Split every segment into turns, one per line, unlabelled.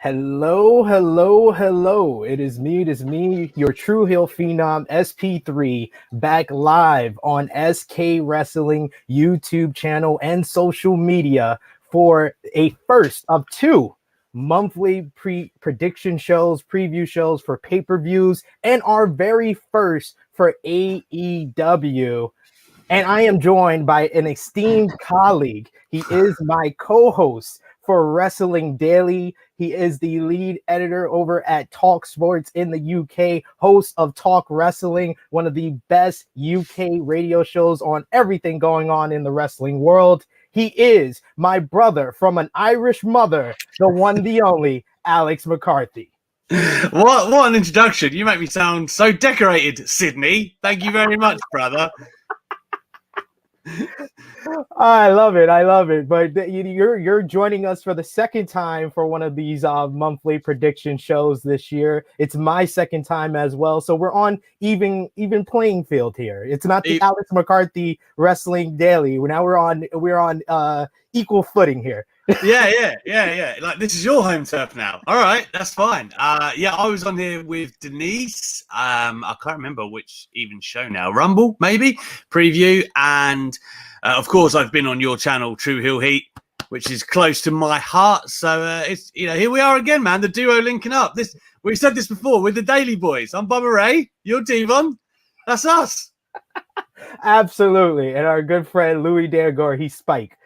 Hello, hello, hello. It is me, your True Heel Phenom SP3, back live on SK Wrestling YouTube channel and social media for a first of two monthly prediction shows, preview shows for pay-per-views, and our very first for AEW. And I am joined by an esteemed colleague. He is my co-host for Wrestling Daily. He is the lead editor over at TalkSPORT in the UK, host of Talk Wrestling, one of the best UK radio shows on everything going on in the wrestling world. He is my brother from an Irish mother, the one, the only, Alex McCarthy.
What an introduction. You make me sound so decorated, Signee. Thank you very much, brother.
I love it. But you're joining us for the second time for one of these monthly prediction shows this year. It's my second time as well, so we're on even playing field here. It's not the Alex McCarthy Wrestling Daily. We're on equal footing here.
Yeah. Like, this is your home turf now. All right, that's fine. I was on here with Denise. I can't remember which even show now. Rumble, maybe? Preview. And, of course, I've been on your channel, True Heel Heat, which is close to my heart. So, it's here we are again, man. The duo linking up. We've said this before with the Daily Boys. I'm Bubba Ray. You're Devon. That's us.
Absolutely. And our good friend, Louis Dergore, he's Spike.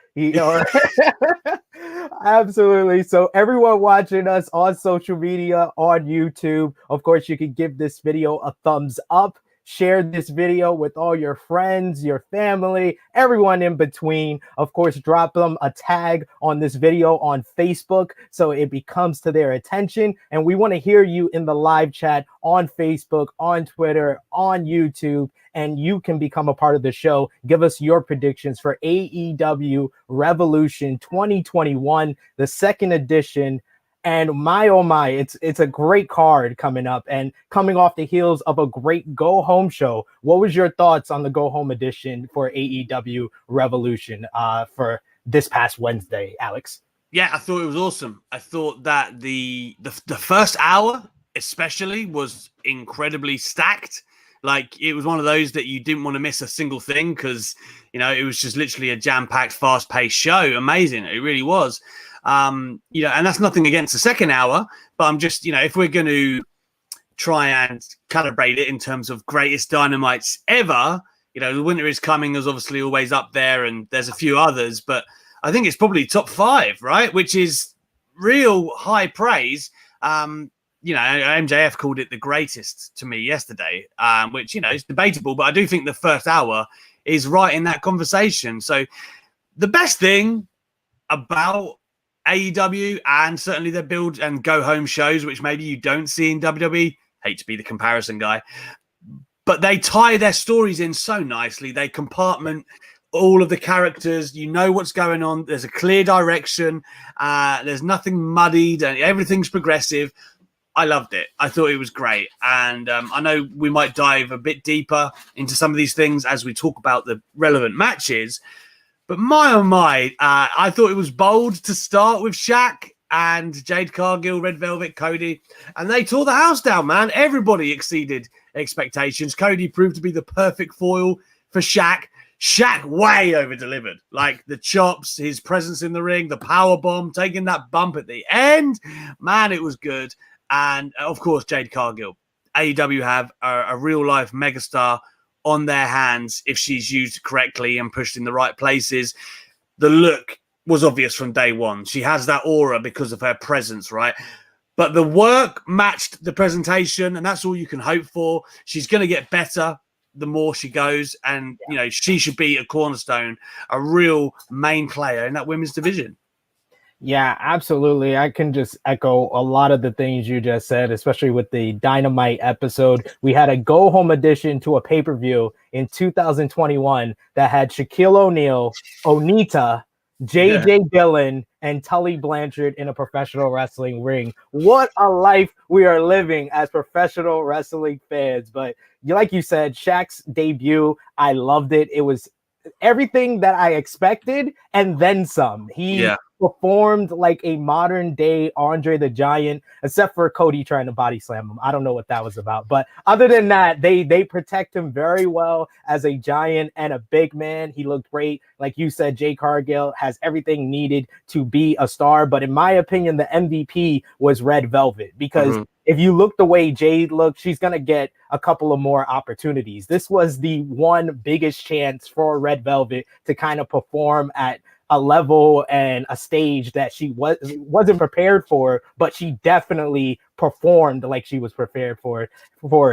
Absolutely. So everyone watching us on social media, on YouTube, of course, you can give this video a thumbs up, share this video with all your friends, your family, everyone in between. Of course, drop them a tag on this video on Facebook so it becomes to their attention. And we want to hear you in the live chat on Facebook, on Twitter, on YouTube, and you can become a part of the show. Give us your predictions for AEW Revolution 2021, the second edition. And my, oh my, it's a great card coming up and coming off the heels of a great go-home show. What was your thoughts on the go-home edition for AEW Revolution for this past Wednesday, Alex?
Yeah, I thought it was awesome. I thought that the first hour especially was incredibly stacked. Like, it was one of those that you didn't want to miss a single thing because, it was just literally a jam-packed, fast-paced show. Amazing. It really was. And that's nothing against the second hour, but I'm just, if we're going to try and calibrate it in terms of greatest Dynamites ever, the Winter is Coming is obviously always up there, and there's a few others, but I think it's probably top 5, right? Which is real high praise. MJF called it the greatest to me yesterday, which, is debatable, but I do think the first hour is right in that conversation. So the best thing about AEW and certainly their build and go home shows, which maybe you don't see in WWE, hate to be the comparison guy, but they tie their stories in so nicely. They compartment all of the characters. You know what's going on. There's a clear direction. There's nothing muddied and everything's progressive. I loved it. I thought it was great. And I know we might dive a bit deeper into some of these things as we talk about the relevant matches. But my, oh my, I thought it was bold to start with Shaq and Jade Cargill, Red Velvet, Cody. And they tore the house down, man. Everybody exceeded expectations. Cody proved to be the perfect foil for Shaq. Shaq way over-delivered. Like, the chops, his presence in the ring, the power bomb, taking that bump at the end. Man, it was good. And, of course, Jade Cargill. AEW have a real-life megastar on their hands if she's used correctly and pushed in the right places. The look was obvious from day one. She has that aura because of her presence, right? But the work matched the presentation, and that's all you can hope for. She's going to get better the more she goes, and she should be a cornerstone, a real main player in that women's division.
Yeah, absolutely. I can just echo a lot of the things you just said, especially with the Dynamite episode. We had a go-home edition to a pay-per-view in 2021 that had Shaquille O'Neal, Onita, J.J. Dillon, and Tully Blanchard in a professional wrestling ring. What a life we are living as professional wrestling fans. But like you said, Shaq's debut, I loved it. It was everything that I expected and then some. He performed like a modern day Andre the Giant, except for Cody trying to body slam him. I don't know what that was about. But other than that, they protect him very well as a giant and a big man. He looked great. Like you said, Jay Cargill has everything needed to be a star. But in my opinion, the MVP was Red Velvet, because if you look the way Jade looked, she's going to get a couple of more opportunities. This was the one biggest chance for Red Velvet to kind of perform at a level and a stage that she wasn't prepared for, but she definitely performed like she was prepared for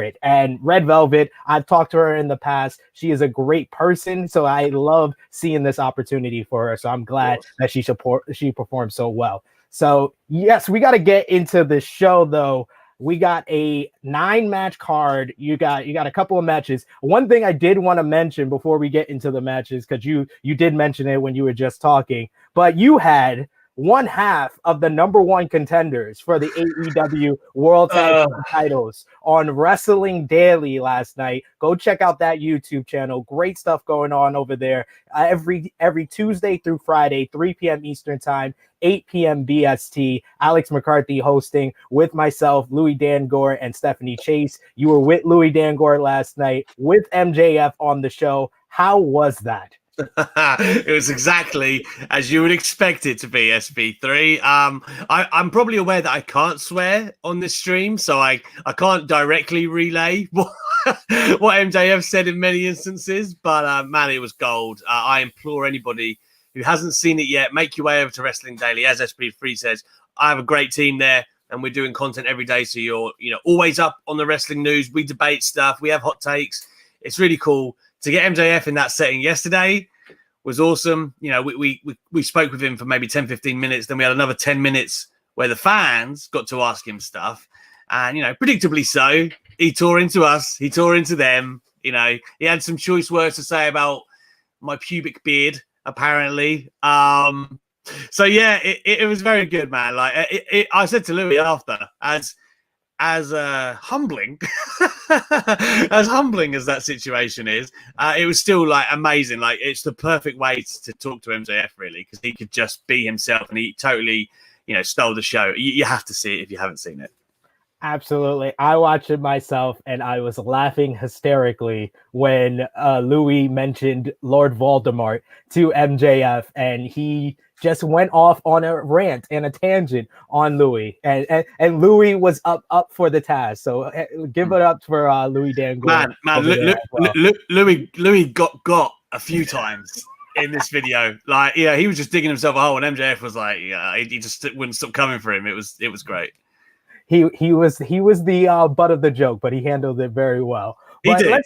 it. And Red Velvet, I've talked to her in the past. She is a great person, so I love seeing this opportunity for her. So I'm glad that she performed so well. So yes, we got to get into the show though. We got a 9-match card. You got a couple of matches. One thing I did want to mention before we get into the matches, because you did mention it when you were just talking, but you had one half of the number one contenders for the AEW World Tag Team titles on Wrestling Daily last night. Go check out that YouTube channel. Great stuff going on over there. Every Tuesday through Friday, 3 p.m. Eastern Time, 8 p.m. BST. Alex McCarthy hosting with myself, Louis Dangor, and Stephanie Chase. You were with Louis Dangor last night with MJF on the show. How was that?
It was exactly as you would expect it to be, SB3. I'm probably aware that I can't swear on this stream, so I can't directly relay what MJF said in many instances, but man, it was gold. I implore anybody who hasn't seen it yet, make your way over to Wrestling Daily. As SB3 says, I have a great team there, and we're doing content every day, so you're always up on the wrestling news. We debate stuff. We have hot takes. It's really cool. To get MJF in that setting yesterday was awesome. We spoke with him for maybe 10, 15 minutes. Then we had another 10 minutes where the fans got to ask him stuff. And, predictably so, he tore into us. He tore into them. He had some choice words to say about my pubic beard, apparently. So, yeah, it was very good, man. Like I said to Louis after, as humbling as humbling as that situation is, it was still like amazing. Like it's the perfect way to talk to MJF, really, because he could just be himself and he totally stole the show. You have to see it if you haven't seen it.
Absolutely. I watched it myself and I was laughing hysterically when Louis mentioned Lord Voldemort to MJF, and he just went off on a rant and a tangent on Louis, and Louis was up for the task. So give it up for Louis Dangor.
Louis got a few times in this video. Like, he was just digging himself a hole, and MJF was like, he just wouldn't stop coming for him. It was great.
He was the butt of the joke, but he handled it very well.
He did.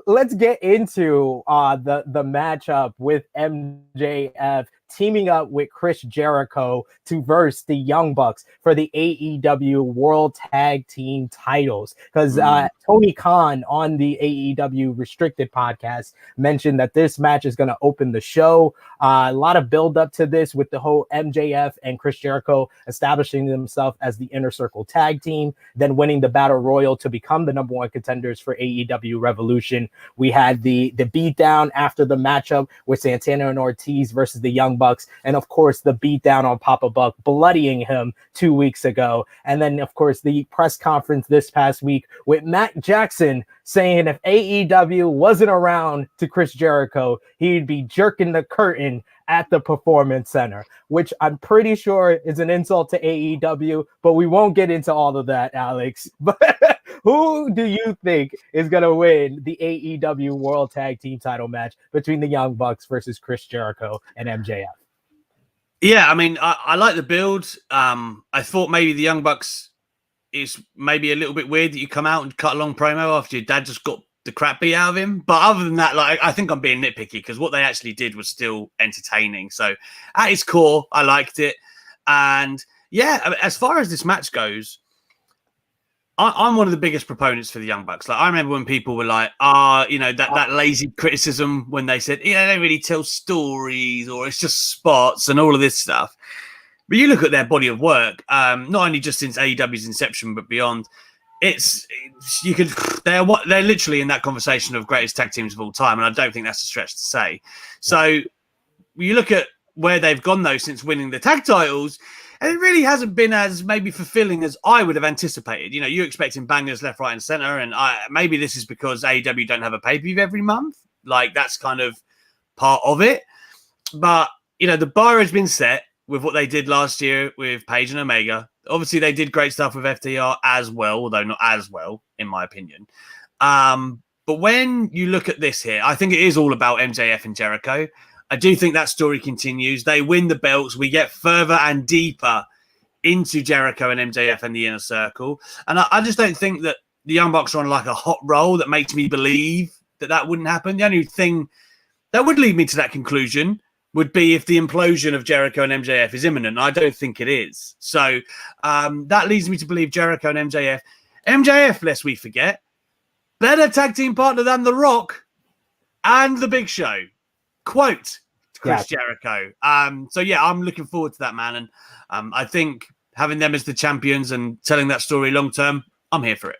Let's get into the matchup with MJF teaming up with Chris Jericho to verse the Young Bucks for the AEW World Tag Team titles. Because Tony Khan on the AEW Restricted podcast mentioned that this match is going to open the show. A lot of build up to this with the whole MJF and Chris Jericho establishing themselves as the Inner Circle tag team, then winning the Battle Royal to become the number one contenders for AEW Revolution. We had the beatdown after the matchup with Santana and Ortiz versus the Young Bucks, and of course the beatdown on Papa Buck, bloodying him 2 weeks ago. And then of course the press conference this past week with Matt Jackson saying if AEW wasn't around to Chris Jericho, he'd be jerking the curtain at the Performance Center, which I'm pretty sure is an insult to AEW, but we won't get into all of that, Alex. But who do you think is going to win the AEW World Tag Team title match between the Young Bucks versus Chris Jericho and MJF?
Yeah, I mean, I like the build. I thought maybe the Young Bucks is maybe a little bit weird that you come out and cut a long promo after your dad just got the crap beat out of him. But other than that, like, I think I'm being nitpicky because what they actually did was still entertaining. So at its core, I liked it. And yeah, as far as this match goes, I'm one of the biggest proponents for the Young Bucks. Like, I remember when people were like, that lazy criticism when they said, they don't really tell stories or it's just spots and all of this stuff. But you look at their body of work, not only just since AEW's inception, but beyond. They're literally in that conversation of greatest tag teams of all time, and I don't think that's a stretch to say. So you look at where they've gone though since winning the tag titles, and it really hasn't been as maybe fulfilling as I would have anticipated. You're expecting bangers left, right, and center, and maybe this is because AEW don't have a pay-per-view every month. Like, that's kind of part of it. But the bar has been set with what they did last year with Page and Omega. Obviously, they did great stuff with FTR as well, although not as well, in my opinion. But when you look at this here, I think it is all about MJF and Jericho. I do think that story continues. They win the belts. We get further and deeper into Jericho and MJF and the Inner Circle. And I just don't think that the Young Bucks are on like a hot roll that makes me believe that wouldn't happen. The only thing that would lead me to that conclusion would be if the implosion of Jericho and MJF is imminent. I don't think it is. So that leads me to believe Jericho and MJF. MJF, lest we forget, better tag team partner than The Rock and The Big Show. Quote Chris Jericho. So yeah, I'm looking forward to that, man. And I think having them as the champions and telling that story long term, I'm here for it.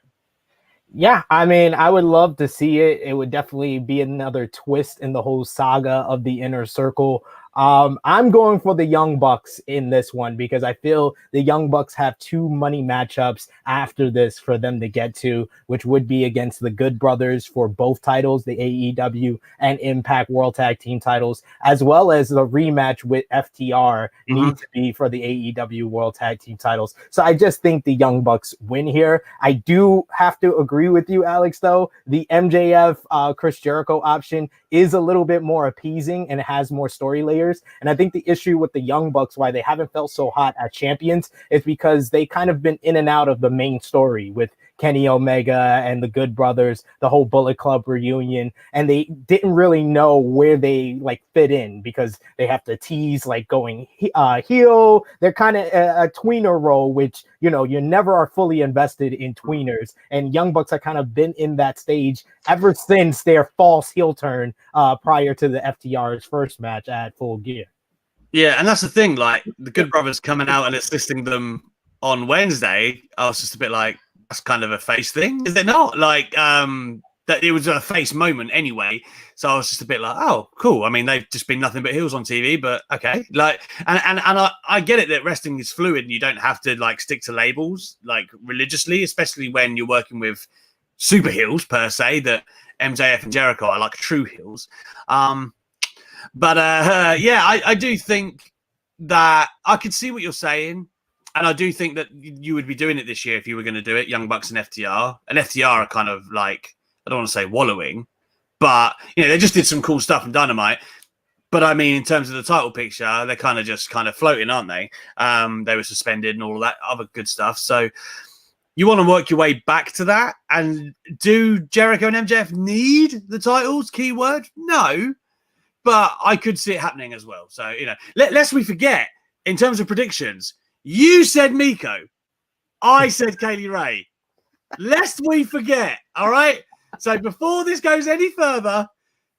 Yeah, I mean, I would love to see it. It would definitely be another twist in the whole saga of the Inner Circle. I'm going for the Young Bucks in this one because I feel the Young Bucks have two money matchups after this for them to get to, which would be against the Good Brothers for both titles, the AEW and Impact World Tag Team titles, as well as the rematch with FTR needs to be for the AEW World Tag Team titles. So I just think the Young Bucks win here. I do have to agree with you, Alex, though. The MJF Chris Jericho option is a little bit more appeasing and it has more story layers. And I think the issue with the Young Bucks, why they haven't felt so hot as champions, is because they kind of been in and out of the main story with Kenny Omega and the Good Brothers, the whole Bullet Club reunion, and they didn't really know where they like fit in because they have to tease like going heel. They're kind of a tweener role, which you never are fully invested in tweeners. And Young Bucks have kind of been in that stage ever since their false heel turn prior to the FTR's first match at Full Gear.
Yeah, and that's the thing. Like the Good Brothers coming out and assisting them on Wednesday, I was just a bit like, that's kind of a face thing, is it not? Like that it was a face moment anyway. So I was just a bit like, oh, cool. I mean, they've just been nothing but heels on TV, but okay. Like, and I get it that wrestling is fluid and you don't have to like stick to labels like religiously, especially when you're working with super heels per se. That MJF and Jericho are like true heels. But I do think that I could see what you're saying. And I do think that you would be doing it this year if you were going to do it, Young Bucks and FTR. And FTR are kind of like, I don't want to say wallowing, but, they just did some cool stuff in Dynamite. But, I mean, in terms of the title picture, they're kind of floating, aren't they? They were suspended and all of that other good stuff. So you want to work your way back to that. And do Jericho and MJF need the titles? Keyword? No. But I could see it happening as well. So, lest we forget, in terms of predictions, you said Miko. I said Kaylee Ray. Lest we forget, all right? So before this goes any further,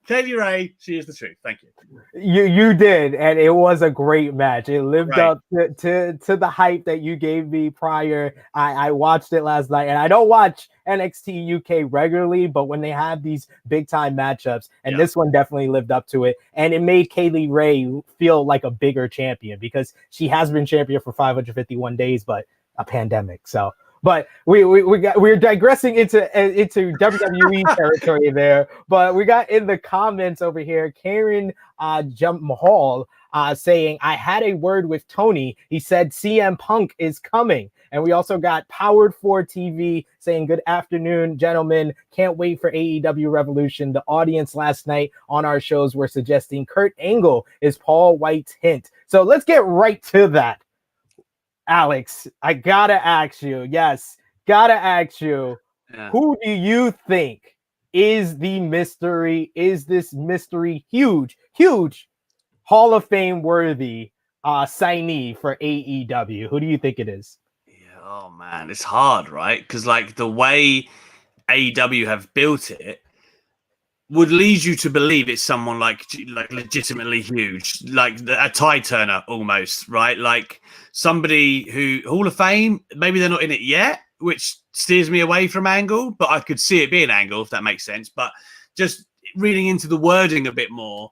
Kaylee Ray, she is the truth. Thank you.
You did, and it was a great match. It lived up to the hype that you gave me prior. I watched it last night, and I don't watch NXT UK regularly, but when they have these big time matchups, and this one definitely lived up to it, and it made Kaylee Ray feel like a bigger champion because she has been champion for 551 days, but a pandemic. So, but we're digressing into WWE territory there. But we got in the comments over here, Karen Jump Mahal saying, I had a word with Tony. He said CM Punk is coming. And we also got Powered 4 TV saying, good afternoon, gentlemen. Can't wait for AEW Revolution. The audience last night on our shows were suggesting Kurt Angle is Paul White's hint. So let's get right to that. Alex, I gotta ask you. Yes, gotta ask you. Yeah. Who do you think is the mystery? Is this mystery huge Hall of Fame worthy signee for AEW? Who do you think it is?
Oh man, it's hard, right? Because like the way AEW have built it would lead you to believe it's someone like legitimately huge, like a Ty Turner almost, right? Like somebody who Hall of Fame, maybe they're not in it yet, which steers me away from Angle, but I could see it being Angle if that makes sense. But just reading into the wording a bit more,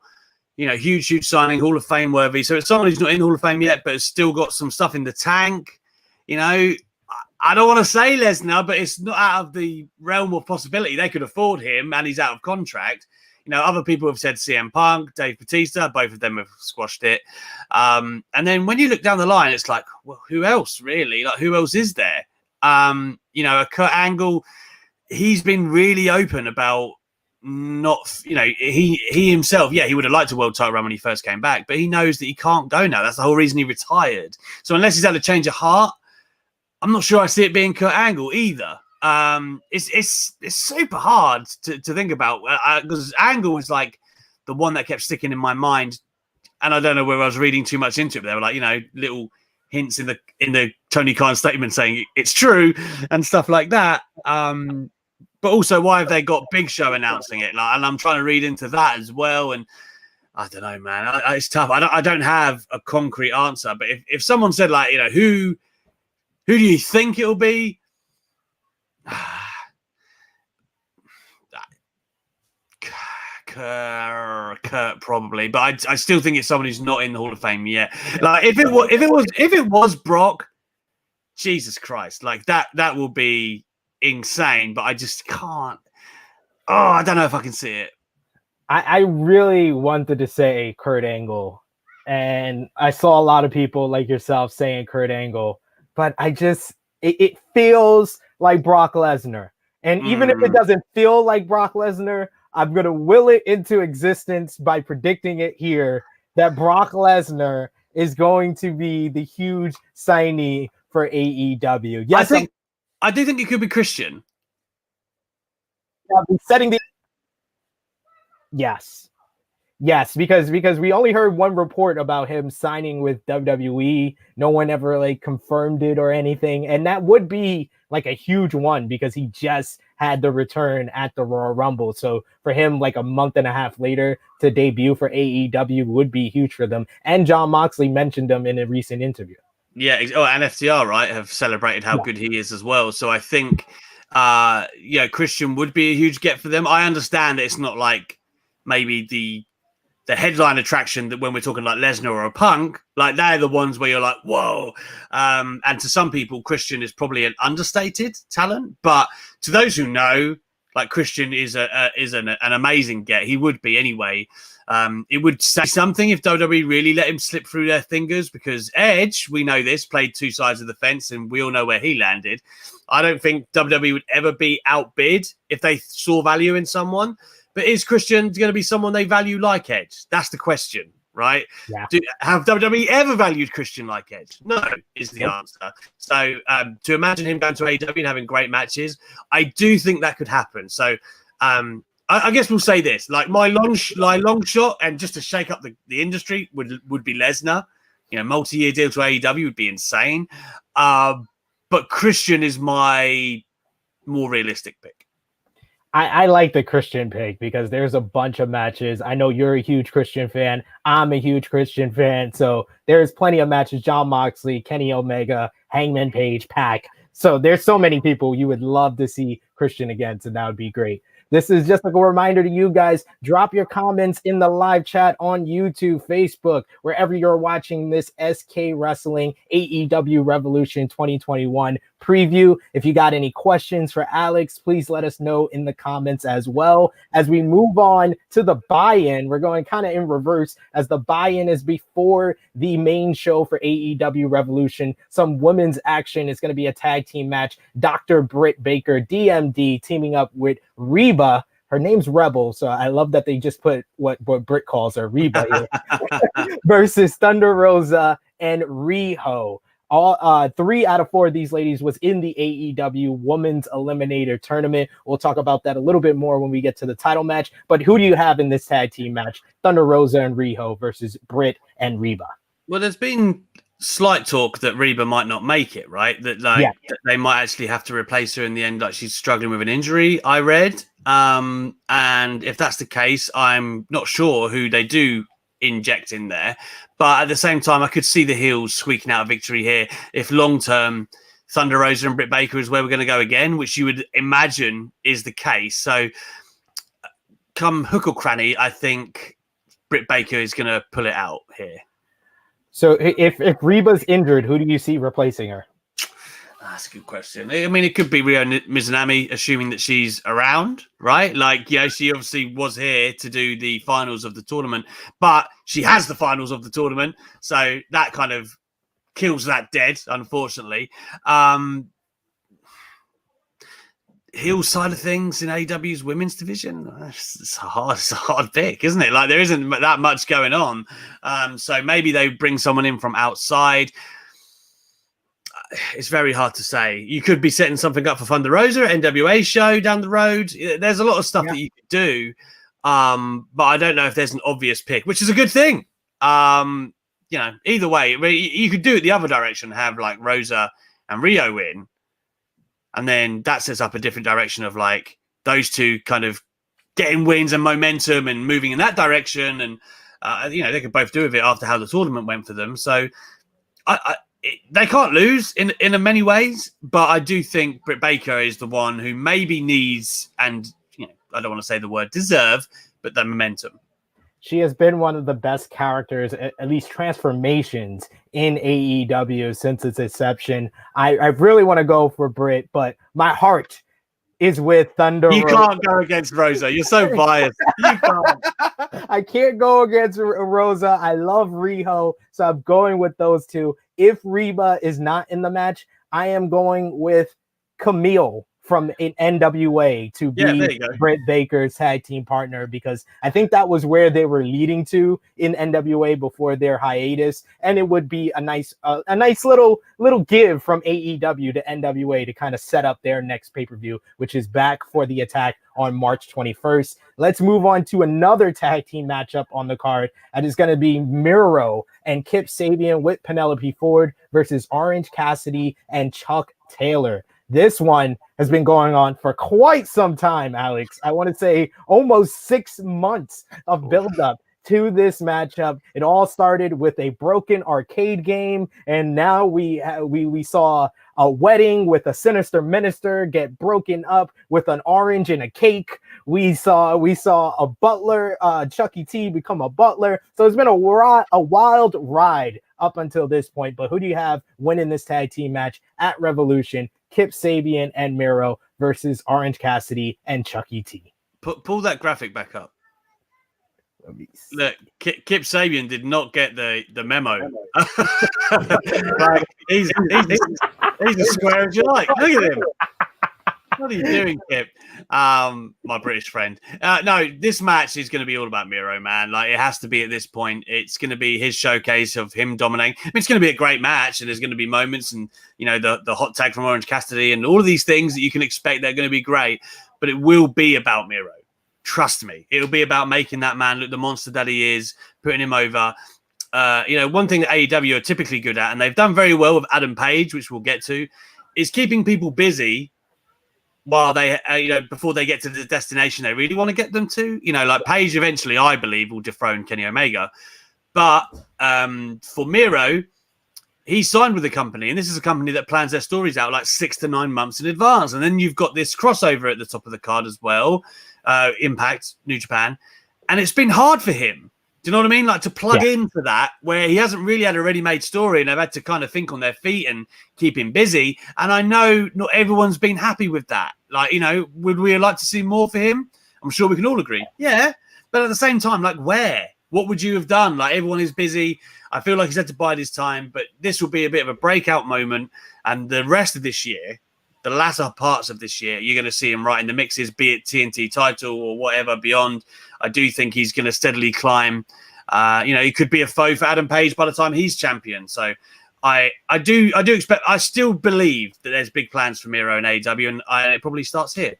huge signing, Hall of Fame worthy. So it's someone who's not in Hall of Fame yet, but has still got some stuff in the tank. I don't want to say Lesnar, but it's not out of the realm of possibility. They could afford him, and he's out of contract. Other people have said CM Punk, Dave Bautista, both of them have squashed it. And then when you look down the line, it's like, well, who else really? Like, who else is there? A Kurt Angle, he's been really open about not, he himself, he would have liked a world title run when he first came back, but he knows that he can't go now. That's the whole reason he retired. So unless he's had a change of heart, I'm not sure I see it being Kurt Angle either. It's super hard to think about because Angle was like the one that kept sticking in my mind, and I don't know whether I was reading too much into it. But they were like, little hints in the Tony Khan statement saying it's true and stuff like that. But also, why have they got Big Show announcing it? And I'm trying to read into that as well. And I don't know, man. It's tough. I don't have a concrete answer. But if someone said who do you think it'll be? Kurt probably, but I still think it's someone who's not in the Hall of Fame yet. Like if it was Brock, Jesus Christ, like that will be insane. But I just can't. Oh, I don't know if I can see it.
I really wanted to say Kurt Angle, and I saw a lot of people like yourself saying Kurt Angle, but it feels like Brock Lesnar. And even if it doesn't feel like Brock Lesnar, I'm going to will it into existence by predicting it here that Brock Lesnar is going to be the huge signee for AEW. Yes,
I do think it could be Christian.
Yes, because we only heard one report about him signing with WWE. No one ever confirmed it or anything, and that would be like a huge one because he just had the return at the Royal Rumble. So for him, like a month and a half later to debut for AEW would be huge for them. And John Moxley mentioned him in a recent interview.
Yeah, and FTR, right, have celebrated how good he is as well. So I think, Christian would be a huge get for them. I understand that it's not like maybe the headline attraction that when we're talking like Lesnar or a Punk, like they're the ones where you're like, whoa. And to some people, Christian is probably an understated talent. But to those who know, like Christian is an amazing get. He would be anyway. It would say something if WWE really let him slip through their fingers because Edge, we know this, played two sides of the fence and we all know where he landed. I don't think WWE would ever be outbid if they saw value in someone. But is Christian going to be someone they value like Edge? That's the question, right?
Yeah.
Have WWE ever valued Christian like Edge? No, is the answer. So to imagine him going to AEW and having great matches, I do think that could happen. So I guess we'll say this: like my long shot, and just to shake up the industry would be Lesnar. Multi-year deal to AEW would be insane. But Christian is my more realistic pick.
I like the Christian pick because there's a bunch of matches. I know you're a huge Christian fan. I'm a huge Christian fan. So there's plenty of matches. John Moxley, Kenny Omega, Hangman Page, Pac. So there's so many people you would love to see Christian against, and that would be great. This is just like a reminder to you guys, drop your comments in the live chat on YouTube, Facebook, wherever you're watching this SK Wrestling AEW Revolution 2021 preview. If you got any questions for Alex, please let us know in the comments as well. As we move on to the buy-in, we're going kind of in reverse as the buy-in is before the main show for AEW Revolution. Some women's action is going to be a tag team match. Dr. Britt Baker, DMD, teaming up with Reba. Her name's Rebel, so I love that they just put what Britt calls her, Reba, here, versus Thunder Rosa and Riho. All 3 out of 4 of these ladies was in the AEW Women's Eliminator Tournament. We'll talk about that a little bit more when we get to the title match. But who do you have in this tag team match? Thunder Rosa and Riho versus Britt and Reba.
Well, there's been slight talk that Reba might not make it, right? That that they might actually have to replace her in the end. Like she's struggling with an injury, I read. And if that's the case, I'm not sure who they do inject in there. But at the same time, I could see the heels squeaking out a victory here if long-term Thunder Rosa and Britt Baker is where we're going to go again, which you would imagine is the case. So come hook or cranny, I think Britt Baker is going to pull it out here.
So if Reba's injured, who do you see replacing her?
That's a good question. I mean, it could be Ryo Mizunami, assuming that she's around, right? Like, she obviously was here to do the finals of the tournament, but she has the finals of the tournament, so that kind of kills that dead, unfortunately. Heel side of things in AEW's women's division, it's a hard pick, isn't it? Like, there isn't that much going on. So maybe they bring someone in from outside. It's very hard to say. You could be setting something up for Thunder Rosa, NWA show down the road. There's a lot of stuff that you could do, but I don't know if there's an obvious pick, which is a good thing. Either way, you could do it the other direction, have like Rosa and Rio win, and then that sets up a different direction of like those two kind of getting wins and momentum and moving in that direction. And, they could both do with it after how the tournament went for them. So they can't lose in many ways, but I do think Britt Baker is the one who maybe needs, and I don't want to say the word deserve, but the momentum.
She has been one of the best characters, at least transformations in AEW since its inception. I really want to go for Britt, but my heart is with Thunder Rosa.
You can't go against Rosa. You're so biased. You can't.
I can't go against Rosa. I love Riho, so I'm going with those two. If Reba is not in the match, I am going with Camille from NWA to be Britt Baker's tag team partner, because I think that was where they were leading to in NWA before their hiatus, and it would be a nice little give from AEW to NWA to kind of set up their next pay-per-view, which is Back for the Attack on March 21st. Let's move on to another tag team matchup on the card. That is going to be Miro and Kip Sabian with Penelope Ford versus Orange Cassidy and Chuck Taylor. This one has been going on for quite some time, Alex. I want to say almost 6 months of buildup to this matchup. It all started with a broken arcade game, and now we saw a wedding with a sinister minister get broken up with an orange and a cake. We saw a butler, Chucky T, become a butler. So it's been a wild ride up until this point. But who do you have winning this tag team match at Revolution? Kip Sabian and Miro versus Orange Cassidy and Chucky T.
Pull that graphic back up. Look, Kip Sabian did not get the memo. Like, he's as square as you like. Look at him. What are you doing, Kip? My British friend. No, this match is going to be all about Miro, man. Like, it has to be at this point. It's going to be his showcase of him dominating. I mean, it's going to be a great match, and there's going to be moments, and the hot tag from Orange Cassidy, and all of these things that you can expect. They're going to be great, but it will be about Miro. Trust me, it'll be about making that man look the monster that he is, putting him over. One thing that AEW are typically good at, and they've done very well with Adam Page, which we'll get to, is keeping people busy while they, before they get to the destination they really want to get them to. Like Page eventually, I believe, will dethrone Kenny Omega. But for Miro, he signed with the company, and this is a company that plans their stories out like 6 to 9 months in advance. And then you've got this crossover at the top of the card as well, Impact, New Japan. And it's been hard for him. Do you know what I mean? Like, to plug into that, where he hasn't really had a ready-made story, and they've had to kind of think on their feet and keep him busy. And I know not everyone's been happy with that. Like, would we like to see more for him? I'm sure we can all agree. Yeah. But at the same time, like, where? What would you have done? Like, everyone is busy. I feel like he's had to bide his time, but this will be a bit of a breakout moment. And the rest of this year, the latter parts of this year, you're going to see him right in the mixes, be it TNT title or whatever beyond. I do think he's going to steadily climb. He could be a foe for Adam Page by the time he's champion. So I do expect, I still believe that there's big plans for Miro and AEW, and it probably starts here.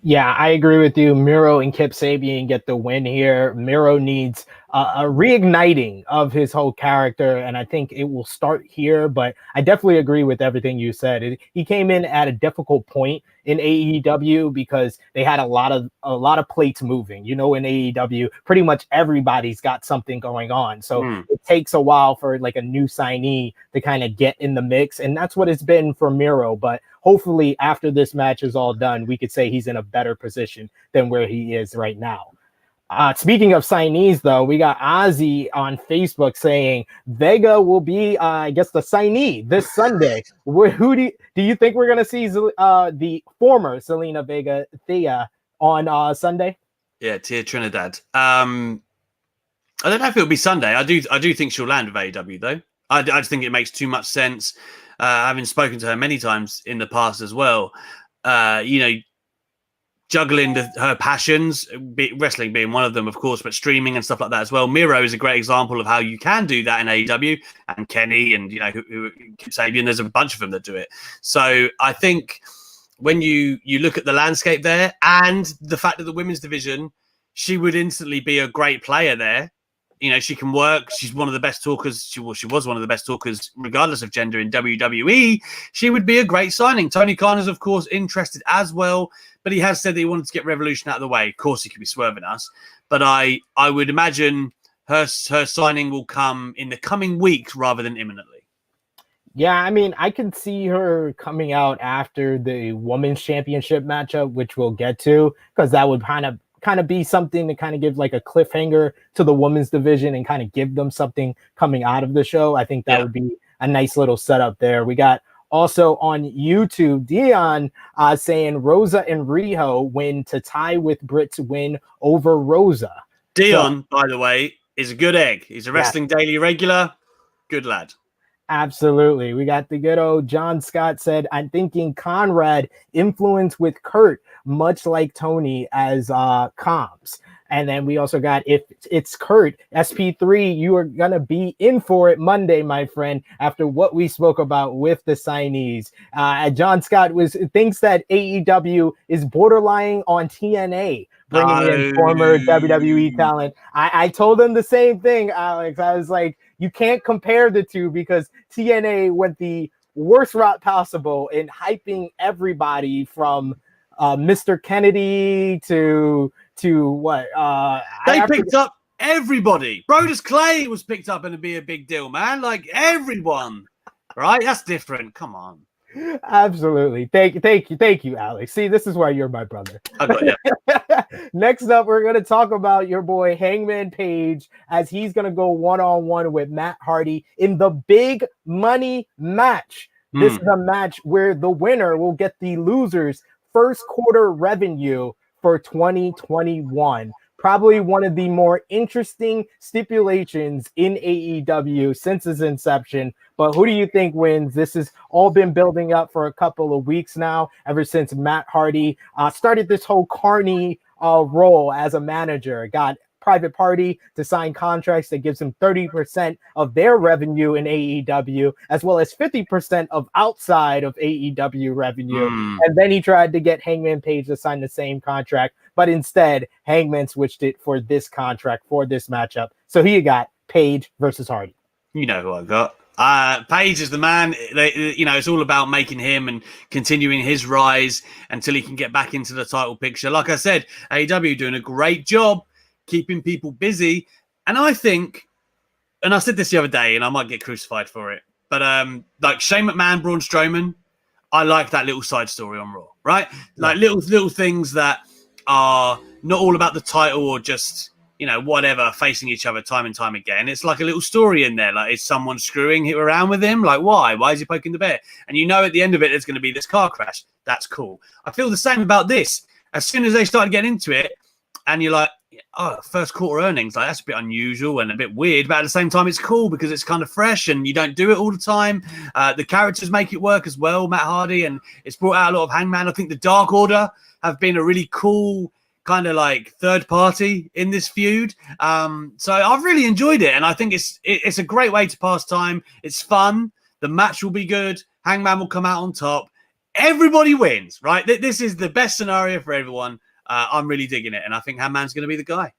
Yeah, I agree with you. Miro and Kip Sabian get the win here. Miro needs a reigniting of his whole character, and I think it will start here. But I definitely agree with everything you said. He came in at a difficult point in AEW because they had a lot of plates moving. In AEW, pretty much everybody's got something going on, so it takes a while for like a new signee to kind of get in the mix, and that's what it's been for Miro. But hopefully, after this match is all done, we could say he's in a better position than where he is right now. Speaking of signees, though, we got Ozzy on Facebook saying Vega will be, I guess, the signee this Sunday. Who do you think we're going to see the former Selena Vega Thea on Sunday?
Yeah, Tia Trinidad. I don't know if it'll be Sunday. I do think she'll land with AEW though. I just think it makes too much sense. Having spoken to her many times in the past as well, juggling her passions, wrestling being one of them, of course, but streaming and stuff like that as well. Miro is a great example of how you can do that in AEW, and Kenny and Sabian. There's a bunch of them that do it. So I think when you look at the landscape there and the fact that the women's division, she would instantly be a great player there. She can work. She's one of the best talkers. She was one of the best talkers, regardless of gender, in WWE. She would be a great signing. Tony Khan is, of course, interested as well, but he has said that he wanted to get Revolution out of the way. Of course, he could be swerving us, but I would imagine her signing will come in the coming weeks rather than imminently.
Yeah, I mean, I could see her coming out after the women's championship matchup, which we'll get to, because that would kind of be something to kind of give like a cliffhanger to the women's division and kind of give them something coming out of the show. I think that would be a nice little setup there. We got also on YouTube, Dion saying Rosa and Riho win to tie with Britt's win over Rosa.
Dion, by the way, is a good egg. He's a Wrestling Daily regular. Good lad.
Absolutely. We got the good old John Scott said, I'm thinking Conrad influence with Kurt, much like Tony as comms. And then we also got, if it's Kurt, SP3, you are going to be in for it Monday, my friend, after what we spoke about with the signees. John Scott thinks that AEW is borderline on TNA, bringing in former WWE talent. I told him the same thing, Alex. I was like, you can't compare the two because TNA went the worst route possible in hyping everybody from Mr. Kennedy to what?
They picked up everybody. Brodus Clay was picked up and it'd be a big deal, man. Like everyone, right? That's different. Come on.
Absolutely. Thank you, Alex. See, this is why you're my brother.
I got you.
Next up, we're going to talk about your boy Hangman Page as he's going to go one-on-one with Matt Hardy in the big money match. This is a match where the winner will get the loser's first quarter revenue for 2021. Probably one of the more interesting stipulations in AEW since its inception. But who do you think wins? This has all been building up for a couple of weeks now, ever since Matt Hardy started this whole Carney role as a manager. Got Private Party to sign contracts that gives him 30% of their revenue in AEW, as well as 50% of outside of AEW revenue. And then he tried to get Hangman Page to sign the same contract, but instead Hangman switched it for this contract for this matchup. So he got Page versus Hardy.
You know who I got. Page is the man. It's all about making him and continuing his rise until he can get back into the title picture. Like I said, AEW doing a great job keeping people busy. And I think, and I said this the other day, and I might get crucified for it, but like Shane McMahon, Braun Strowman, I like that little side story on Raw, right? Like little things that are not all about the title or just, whatever, facing each other time and time again. It's like a little story in there. Like, is someone screwing around with him? Like, why? Why is he poking the bear? And at the end of it, there's going to be this car crash. That's cool. I feel the same about this. As soon as they started getting into it, and you're like, oh, first quarter earnings, like that's a bit unusual and a bit weird, but at the same time, it's cool because it's kind of fresh and you don't do it all the time. The characters make it work as well, Matt Hardy, and it's brought out a lot of Hangman. I think the Dark Order have been a really cool kind of like third party in this feud. So I've really enjoyed it, and I think it's a great way to pass time. It's fun. The match will be good. Hangman will come out on top. Everybody wins, right? This is the best scenario for everyone. I'm really digging it, and I think Hangman's going to be the guy.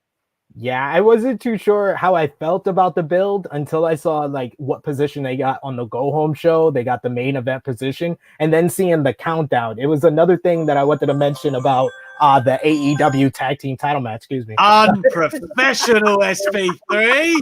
Yeah, I wasn't too sure how I felt about the build until I saw like what position they got on the Go Home show. They got the main event position, and then seeing the countdown. It was another thing that I wanted to mention about The AEW tag team title match, excuse me.
Unprofessional SP3.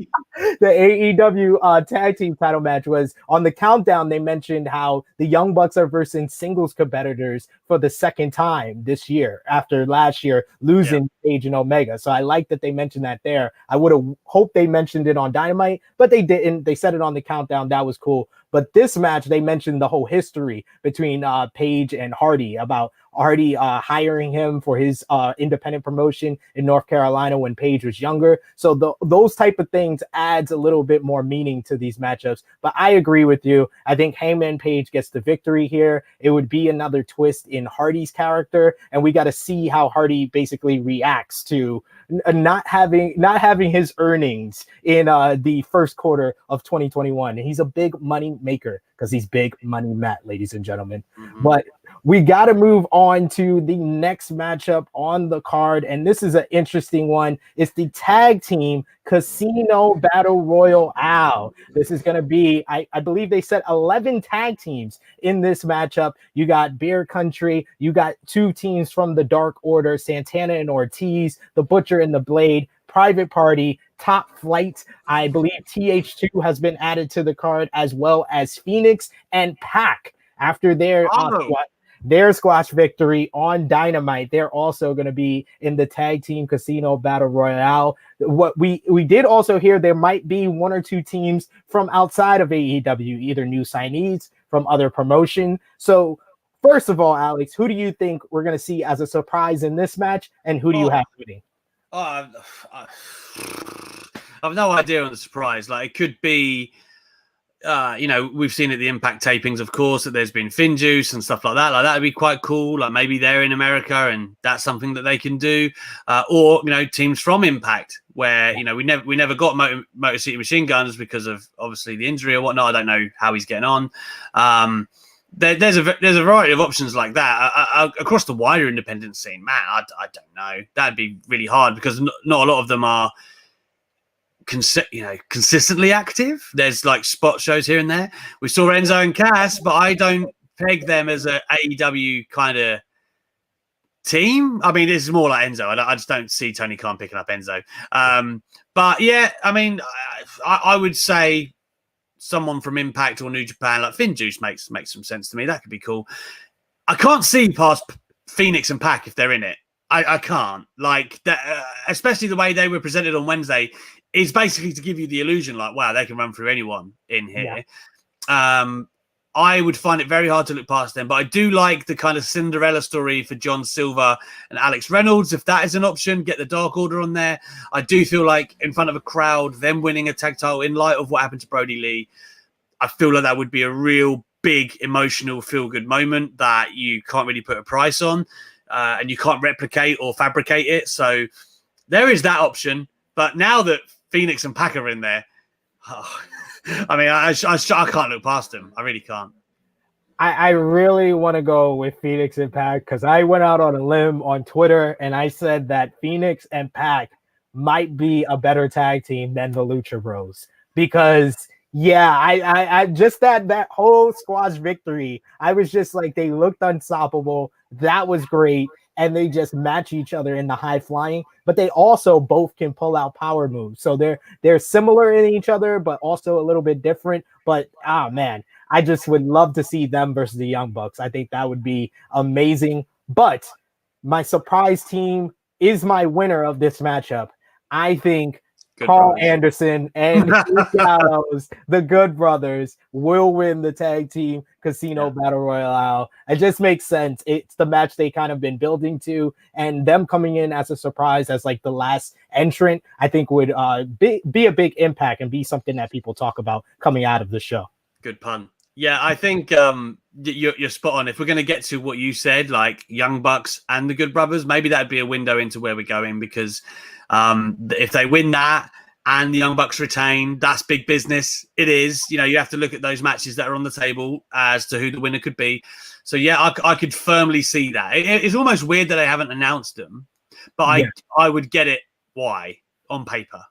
The AEW tag team title match was on the countdown. They mentioned how the Young Bucks are versus singles competitors for the second time this year after last year losing Page and Omega. So I like that they mentioned that there. I would have hoped they mentioned it on Dynamite, but they didn't. They said it on the countdown. That was cool. But this match, they mentioned the whole history between Page and Hardy, about Hardy hiring him for his independent promotion in North Carolina when Page was younger. So those type of things adds a little bit more meaning to these matchups. But I agree with you. I think Hangman Page gets the victory here. It would be another twist in Hardy's character, and we got to see how Hardy basically reacts to not having his earnings in the first quarter of 2021. And he's a big money maker because he's big money Matt, ladies and gentlemen. But we got to move on to the next matchup on the card, and this is an interesting one. It's the tag team Casino Battle Royale. This is going to be, I believe they said 11 tag teams in this matchup. You got Bear Country, you got two teams from the Dark Order, Santana and Ortiz, the Butcher and the Blade, Private Party, Top Flight. I believe TH2 has been added to the card, as well as Phoenix and Pac. After their squash victory on Dynamite, they're also going to be in the tag team Casino Battle Royale. What we did also hear, there might be one or two teams from outside of AEW, either new signees from other promotion. So first of all, Alex, who do you think we're going to see as a surprise in this match, and who do you have winning?
I have no idea on the surprise. Like, it could be, we've seen at the Impact tapings, of course, that there's been Finjuice and stuff like that. Like, that would be quite cool. Like, maybe they're in America and that's something that they can do. Or teams from Impact where, we never got Motor City Machine Guns because of obviously the injury or whatnot. I don't know how he's getting on. There's a variety of options like that across the wider independent scene. Man, I don't know. That'd be really hard because not a lot of them are consistently active. There's like spot shows here and there. We saw Enzo and Cass, but I don't peg them as a AEW kind of team. I mean, this is more like Enzo. I just don't see Tony Khan picking up Enzo. But yeah, I mean, I would say someone from Impact or New Japan, like Finjuice, makes some sense to me. That could be cool. I can't see past Phoenix and Pac if they're in it. I can't. Like that, especially the way they were presented on Wednesday, is basically to give you the illusion, like, wow, they can run through anyone in here. Yeah. I would find it very hard to look past them, but I do like the kind of Cinderella story for John Silver and Alex Reynolds. If that is an option, get the Dark Order on there. I do feel like in front of a crowd, them winning a tag title in light of what happened to Brody Lee, I feel like that would be a real big emotional feel-good moment that you can't really put a price on, and you can't replicate or fabricate it. So there is that option. But now that Phoenix and Pac are in there, I mean, I can't look past them. I really can't.
I really want to go with Phoenix and Pac because I went out on a limb on Twitter and I said that Phoenix and Pac might be a better tag team than the Lucha Bros. Because, yeah, I just that whole squash victory, I was just like, they looked unstoppable. That was great. And they just match each other in the high flying, but they also both can pull out power moves. So they're similar in each other, but also a little bit different. But man, I just would love to see them versus the Young Bucks. I think that would be amazing. But my surprise team is my winner of this matchup. I think Carl Anderson and the Good Brothers will win the tag team Casino Battle Royale. It just makes sense. It's the match they kind of been building to, and them coming in as a surprise as like the last entrant, I think would be a big impact and be something that people talk about coming out of the show. Good pun.
Yeah, I think you're spot on. If we're going to get to what you said, like Young Bucks and the Good Brothers, maybe that'd be a window into where we're going, because if they win that and the Young Bucks retain, that's big business. It is. You have to look at those matches that are on the table as to who the winner could be. So, yeah, I could firmly see that. It's almost weird that they haven't announced them, but I would get it why on paper.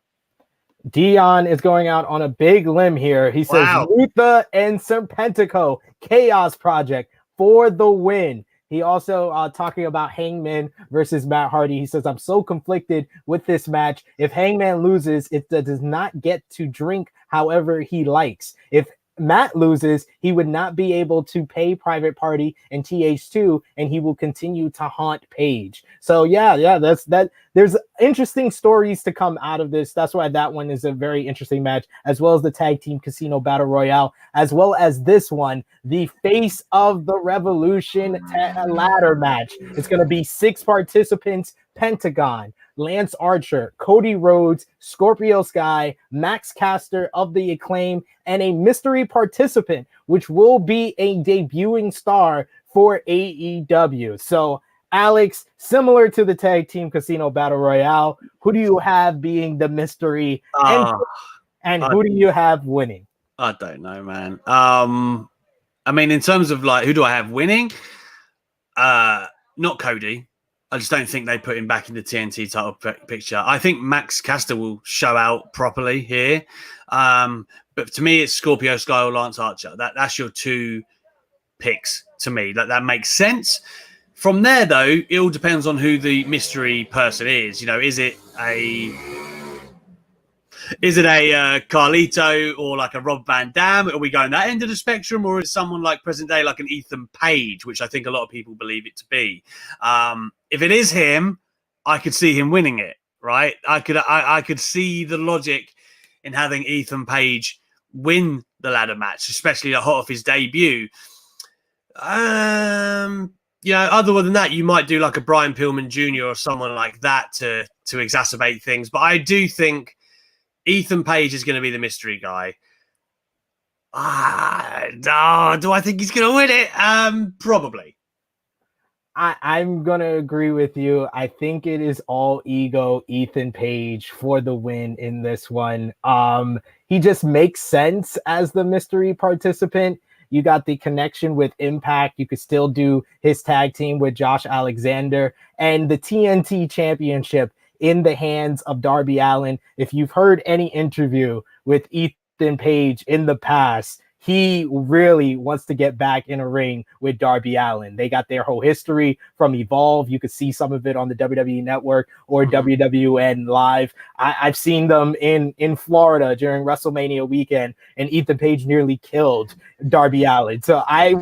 Dion is going out on a big limb here. He says, Luther and Serpentico, Chaos Project for the win. He also talking about Hangman versus Matt Hardy. He says, I'm so conflicted with this match. If Hangman loses, it does not get to drink however he likes. If Matt loses, he would not be able to pay Private Party and TH2, and he will continue to haunt Paige. So yeah, that's that. There's interesting stories to come out of this. That's why that one is a very interesting match, as well as the Tag Team Casino Battle Royale, as well as this one, the Face of the Revolution ladder match. It's going to be 6 participants, Pentagon, Lance Archer, Cody Rhodes, Scorpio Sky, Max Caster of the Acclaim, and a mystery participant, which will be a debuting star for AEW. So, Alex, similar to the Tag Team Casino Battle Royale, who do you have being the mystery, and who do you have winning?
I don't know, man. I mean, in terms of like, who do I have winning? Not Cody. I just don't think they put him back in the TNT title picture. I think Max Caster will show out properly here. But to me, it's Scorpio Sky or Lance Archer. That's your 2 picks to me. That makes sense. From there, though, it all depends on who the mystery person is. You know, is it a Carlito or like a Rob Van Dam? Are we going that end of the spectrum, or is someone like present day, like an Ethan Page, which I think a lot of people believe it to be? If it is him, I could see him winning it, right? I could see the logic in having Ethan Page win the ladder match, especially hot off his debut. Other than that, you might do like a Brian Pillman Jr. or someone like that to exacerbate things. But I do think Ethan Page is going to be the mystery guy. Do I think he's going to win it? Probably.
I'm going to agree with you. I think it is all ego Ethan Page for the win in this one. He just makes sense as the mystery participant. You got the connection with Impact. You could still do his tag team with Josh Alexander, and the TNT Championship in the hands of Darby Allin. If you've heard any interview with Ethan Page in the past, he really wants to get back in a ring with Darby Allin. They got their whole history from Evolve. You could see some of it on the WWE Network or WWN Live. I've seen them in Florida during WrestleMania weekend, and Ethan Page nearly killed Darby Allin. So I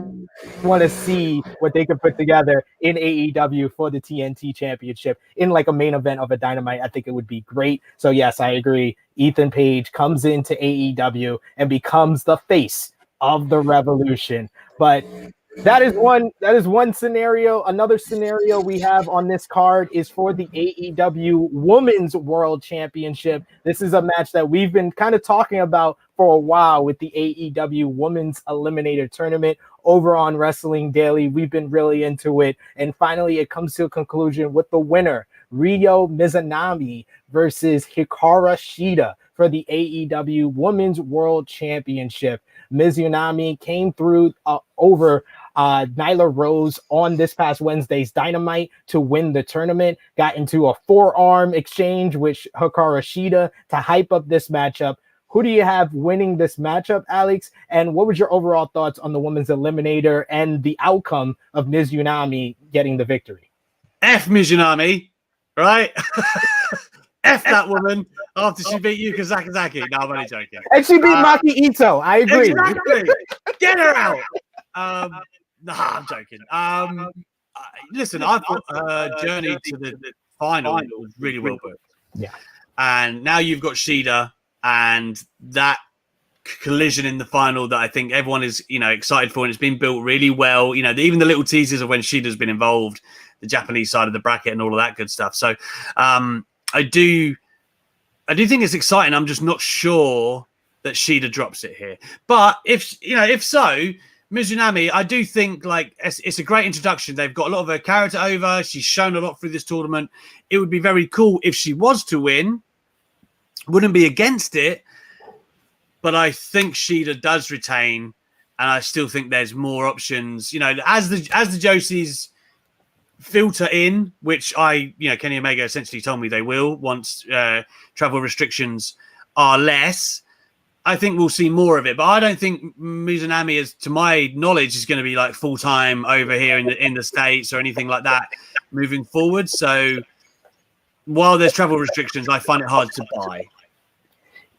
want to see what they could put together in AEW for the TNT Championship in like a main event of a Dynamite. I think it would be great. So yes, I agree. Ethan Page comes into AEW and becomes the face of the Revolution. But that is one scenario. Another scenario we have on this card is for the AEW Women's World Championship. This is a match that we've been kind of talking about for a while with the AEW Women's Eliminator Tournament over on Wrestling Daily. We've been really into it. And finally, it comes to a conclusion with the winner, Ryo Mizunami versus Hikaru Shida for the AEW Women's World Championship. Mizunami came through over Nyla Rose on this past Wednesday's Dynamite to win the tournament. Got into a forearm exchange with Hikaru Shida to hype up this matchup. Who do you have winning this matchup, Alex? And what was your overall thoughts on the Women's Eliminator and the outcome of Mizunami getting the victory?
F Mizunami, right? F that woman after she beat Yuka Sakazaki. No, I'm only joking.
And she beat Maki Ito. I agree.
Exactly. Get her out. No, I'm joking. Listen, I thought her journey to the final was really well booked.
Yeah.
And now you've got Shida and that collision in the final that I think everyone is, excited for, and it's been built really well. Even the little teasers of when Shida's been involved, the Japanese side of the bracket and all of that good stuff. So I do think it's exciting. I'm just not sure that Shida drops it here. But if so, Mizunami, I do think it's a great introduction. They've got a lot of her character over. She's shown a lot through this tournament. It would be very cool if she was to win. Wouldn't be against it. But I think Shida does retain, and I still think there's more options. As the Josies filter in, which Kenny Omega essentially told me they will once travel restrictions are less. I think we'll see more of it, but I don't think Mizunami, is, to my knowledge, is going to be like full time over here in the States or anything like that moving forward. So while there's travel restrictions, I find it hard to buy.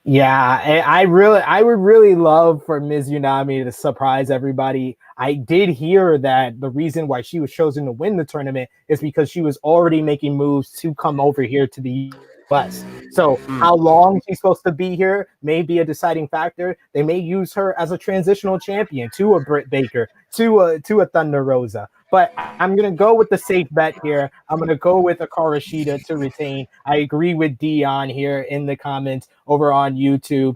Yeah, I would really love for Mizunami to surprise everybody. I did hear that the reason why she was chosen to win the tournament is because she was already making moves to come over here to the US. So how long she's supposed to be here may be a deciding factor. They may use her as a transitional champion to a Britt Baker, to a Thunder Rosa. But I'm going to go with the safe bet here. I'm going to go with Hikaru Shida to retain. I agree with Dion here in the comments over on YouTube.